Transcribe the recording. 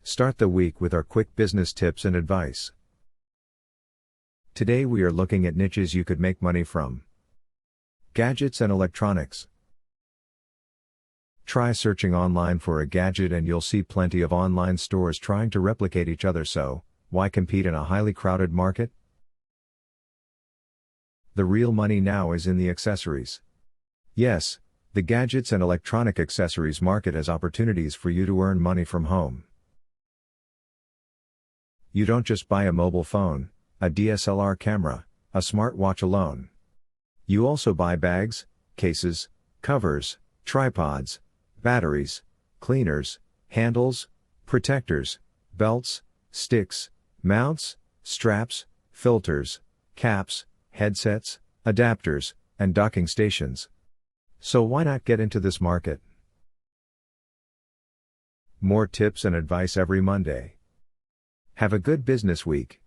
Start the week with our quick business tips and advice. Today we are looking at niches you could make money from. Gadgets and electronics. Try searching online for a gadget and you'll see plenty of online stores trying to replicate each other, so why compete in a highly crowded market? The real money now is in the accessories. Yes, the gadgets and electronic accessories market has opportunities for you to earn money from home. You don't just buy a mobile phone, a DSLR camera, a smartwatch alone. You also buy bags, cases, covers, tripods, batteries, cleaners, handles, protectors, belts, sticks, mounts, straps, filters, caps, headsets, adapters, and docking stations. So why not get into this market? More tips and advice every Monday. Have a good business week.